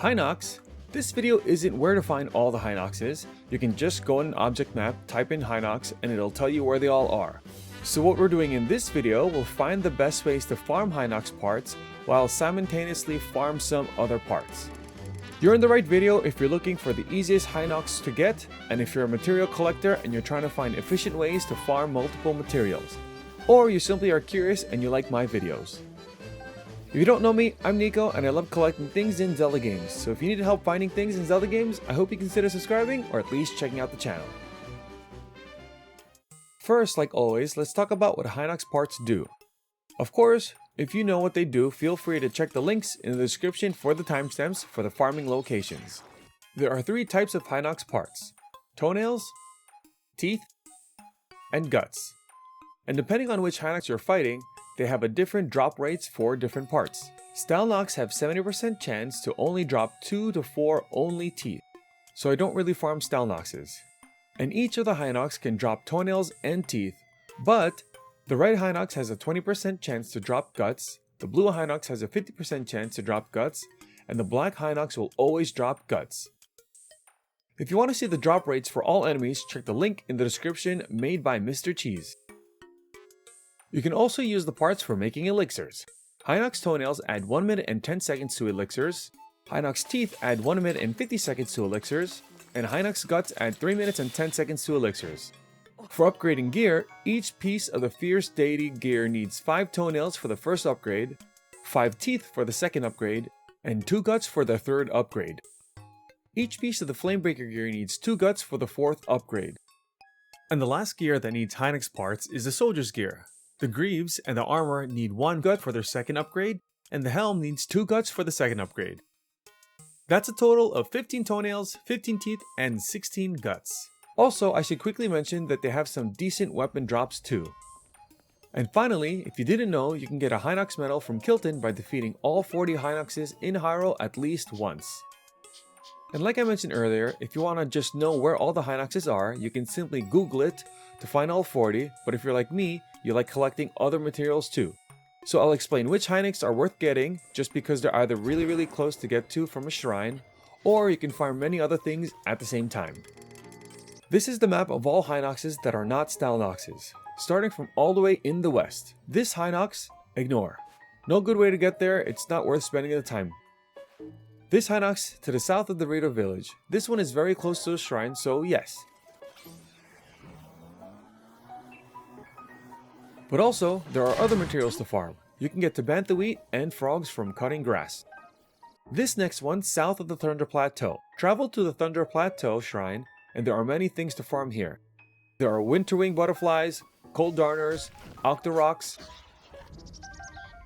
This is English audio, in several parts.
Hinox. This video isn't where to find all the Hinoxes. You can just go in an object map, type in Hinox, and it'll tell you where they all are. So what we're doing in this video, we'll find the best ways to farm Hinox parts while simultaneously farm some other parts. You're in the right video if you're looking for the easiest Hinox to get, and if you're a material collector and you're trying to find efficient ways to farm multiple materials. Or you simply are curious and you like my videos. If you don't know me, I'm Nico and I love collecting things in Zelda games, so if you need help finding things in Zelda games, I hope you consider subscribing or at least checking out the channel. First, like always, let's talk about what Hinox Parts do. Of course, if you know what they do, feel free to check the links in the description for the timestamps for the farming locations. There are three types of Hinox parts: toenails, teeth, and guts. And depending on which Hinox you're fighting, they have a different drop rates for different parts. Stalnox have 70% chance to only drop 2 to 4 only teeth, so I don't really farm Stalnoxes. And each of the Hinox can drop toenails and teeth, but the red Hinox has a 20% chance to drop guts, the blue Hinox has a 50% chance to drop guts, and the black Hinox will always drop guts. If you want to see the drop rates for all enemies, check the link in the description made by Mr. Cheese. You can also use the parts for making elixirs. Hinox toenails add 1 minute and 10 seconds to elixirs, Hinox teeth add 1 minute and 50 seconds to elixirs, and Hinox guts add 3 minutes and 10 seconds to elixirs. For upgrading gear, each piece of the Fierce Deity gear needs 5 toenails for the first upgrade, 5 teeth for the second upgrade, and 2 guts for the third upgrade. Each piece of the Flamebreaker gear needs 2 guts for the fourth upgrade. And the last gear that needs Hinox parts is the Soldier's gear. The Greaves and the armor need 1 gut for their second upgrade, and the helm needs 2 guts for the second upgrade. That's a total of 15 toenails, 15 teeth, and 16 guts. Also, I should quickly mention that they have some decent weapon drops too. And finally, if you didn't know, you can get a Hinox medal from Kilton by defeating all 40 Hinoxes in Hyrule at least once. And like I mentioned earlier, if you want to just know where all the Hinoxes are, you can simply Google it to find all 40, but if you're like me, you like collecting other materials too. So I'll explain which Hinox are worth getting, just because they're either really close to get to from a shrine, or you can farm many other things at the same time. This is the map of all Hinoxes that are not Stalnoxes, starting from all the way in the west. This Hinox, ignore. No good way to get there, it's not worth spending the time. This Hinox to the south of the Rito village. This one is very close to a shrine, so yes. But also, there are other materials to farm. You can get Tabantha wheat and frogs from cutting grass. This next one, south of the Thunder Plateau. Travel to the Thunder Plateau shrine, and there are many things to farm here. There are winterwing butterflies, cold darners, octoroks,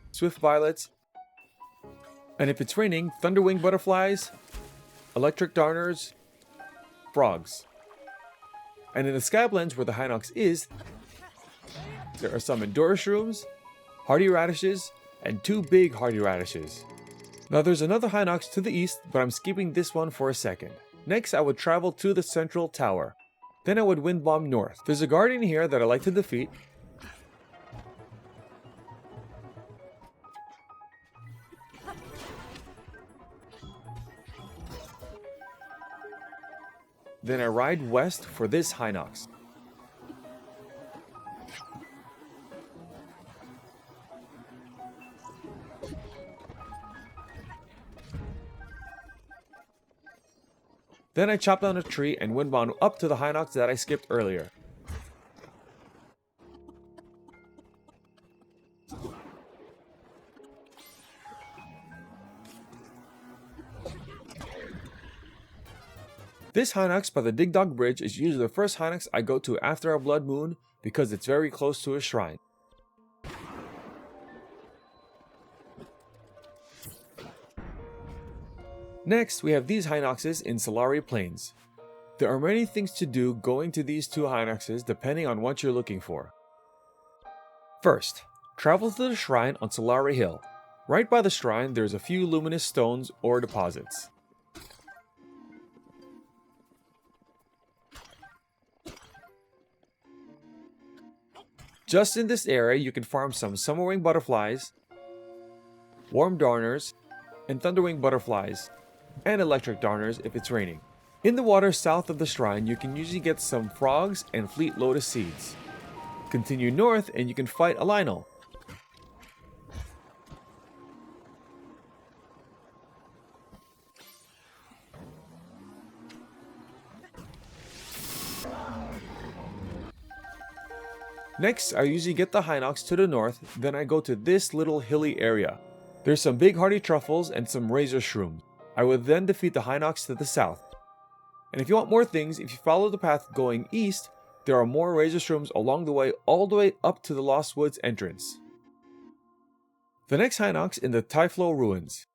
swift violets, and if it's raining, thunderwing butterflies, electric darners, frogs. And in the Skyblends where the Hinox is, there are some Endura shrooms, hardy radishes, and 2 big hardy radishes. Now there's another Hinox to the east, but I'm skipping this one for a second. Next I would travel to the central tower. Then I would wind bomb north. There's a guardian here that I like to defeat. Then I ride west for this Hinox. Then I chop down a tree and wind bomb up to the Hinox that I skipped earlier. This Hinox by the Dig Dog Bridge is usually the first Hinox I go to after a blood moon because it's very close to a shrine. Next, we have these Hinoxes in Solari Plains. There are many things to do going to these 2 Hinoxes depending on what you're looking for. First, travel to the shrine on Solari Hill. Right by the shrine, there's a few luminous stones or deposits. Just in this area, you can farm some Summerwing butterflies, Warm Darners, and Thunderwing butterflies. and electric darners if it's raining. In the water south of the shrine, you can usually get some frogs and fleet lotus seeds. Continue north and you can fight a Lionel. Next, I usually get the Hinox to the north, then I go to this little hilly area. There's some big hardy truffles and some razor shrooms. I would then defeat the Hinox to the south. And if you want more things, if you follow the path going east, there are more razor shrooms along the way all the way up to the Lost Woods entrance. The next Hinox in the Typhlo ruins.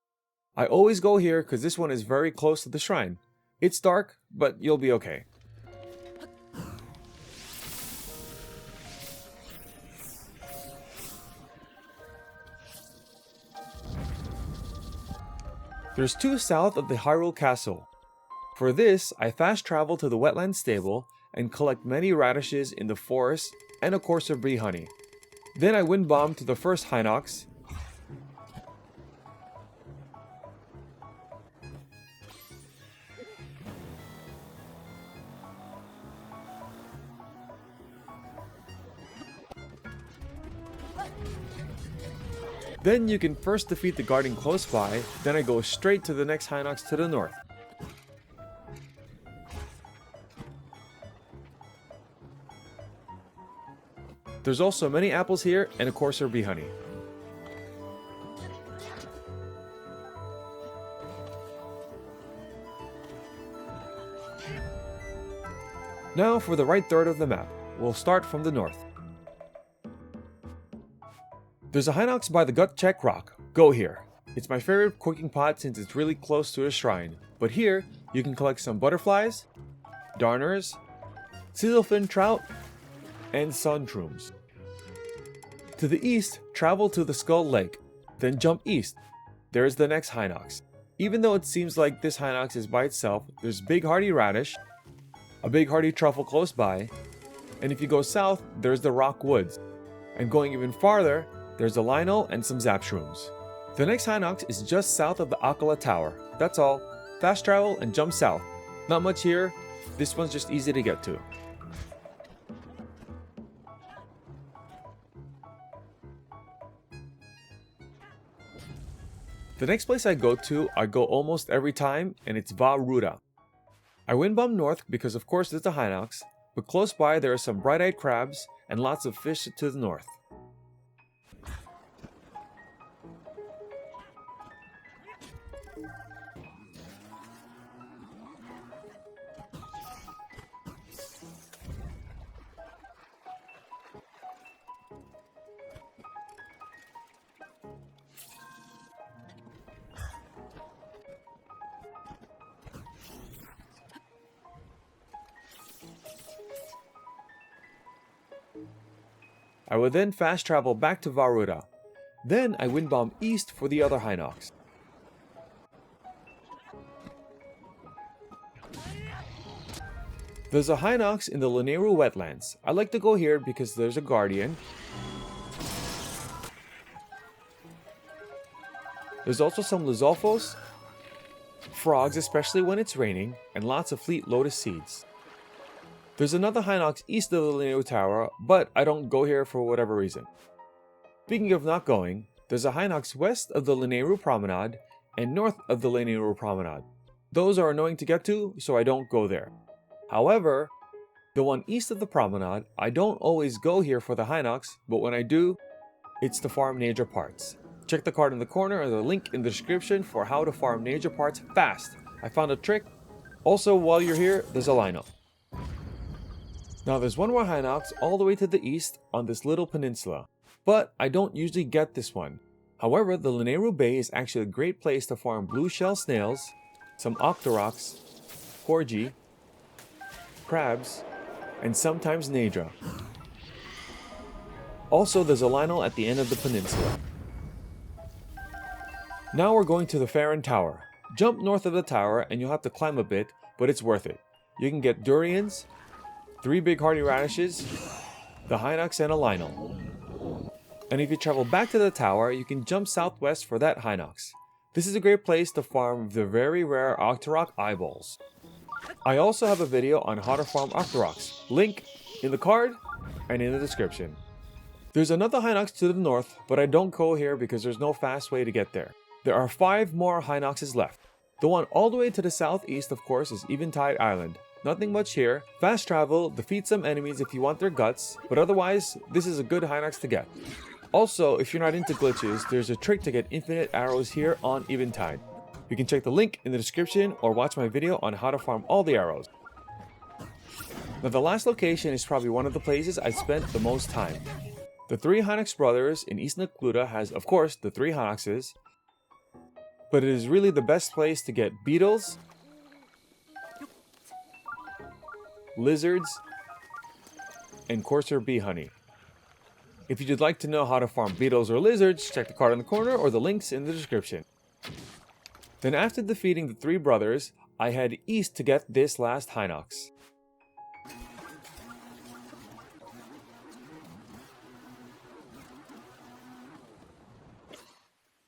I always go here because this one is very close to the shrine. It's dark, but you'll be okay. There's two south of the Hyrule Castle. For this, I fast travel to the wetland stable and collect many radishes in the forest and a courser bee honey. Then I wind bomb to the first Hinox. Then you can first defeat the guardian close by, then I go straight to the next Hinox to the north. There's also many apples here and a courser bee honey. Now for the right third of the map. We'll start from the north. There's a Hinox by the Gut Check Rock. Go here. It's my favorite cooking pot since it's really close to a shrine. But here, you can collect some butterflies, darners, sizzlefin trout, and sun shrooms. To the east, travel to the Skull Lake, then jump east. There's the next Hinox. Even though it seems like this Hinox is by itself, there's big hardy radish, a big hardy truffle close by, and if you go south, there's the Rock Woods. And going even farther, there's a Lionel and some Zap Shrooms. The next Hinox is just south of the Akala Tower. That's all. Fast travel and jump south. Not much here. This one's just easy to get to. The next place I go almost every time, and it's Vah-Ruta. I wind bomb north because of course it's a Hinox, but close by there are some bright-eyed crabs and lots of fish to the north. I would then fast travel back to Vah-Ruta. Then I wind bomb east for the other Hinox. There's a Hinox in the Lanayru wetlands. I like to go here because there's a guardian. There's also some Lizalfos, frogs especially when it's raining, and lots of fleet lotus seeds. There's another Hinox east of the Lanayru Tower, but I don't go here for whatever reason. Speaking of not going, there's a Hinox west of the Lanayru Promenade and north of the Lanayru Promenade. Those are annoying to get to, so I don't go there. However, the one east of the Promenade, I don't always go here for the Hinox, but when I do, it's to farm Nature Parts. Check the card in the corner or the link in the description for how to farm Nature Parts fast. I found a trick. Also, while you're here, there's a Lino. Now there's one more Hinox all the way to the east on this little peninsula, but I don't usually get this one. However, the Lanayru Bay is actually a great place to farm blue shell snails, some Octoroks, Corgi, crabs, and sometimes Nadra. Also, there's a Lionel at the end of the peninsula. Now we're going to the Farron Tower. Jump north of the tower and you'll have to climb a bit, but it's worth it. You can get durians, 3 big hardy radishes, the Hinox, and a Lionel. And if you travel back to the tower, you can jump southwest for that Hinox. This is a great place to farm the very rare Octorok eyeballs. I also have a video on how to farm Octoroks, link in the card and in the description. There's another Hinox to the north, but I don't go here because there's no fast way to get there. There are 5 more Hinoxes left. The one all the way to the southeast, of course, is Eventide Island. Nothing much here. Fast travel, defeat some enemies if you want their guts, but otherwise, this is a good Hinox to get. Also, if you're not into glitches, there's a trick to get infinite arrows here on Eventide. You can check the link in the description or watch my video on how to farm all the arrows. Now the last location is probably one of the places I spent the most time. The 3 Hinox brothers in East Nakluda has, of course, the 3 Hinoxes, but it is really the best place to get beetles, lizards, and coarser bee honey. If you'd like to know how to farm beetles or lizards, check the card in the corner or the links in the description. Then after defeating the 3 brothers, I head east to get this last Hinox.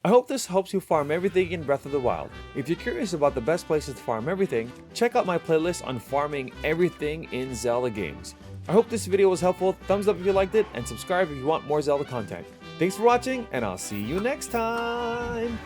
I hope this helps you farm everything in Breath of the Wild. If you're curious about the best places to farm everything, check out my playlist on farming everything in Zelda games. I hope this video was helpful, thumbs up if you liked it, and subscribe if you want more Zelda content. Thanks for watching, and I'll see you next time!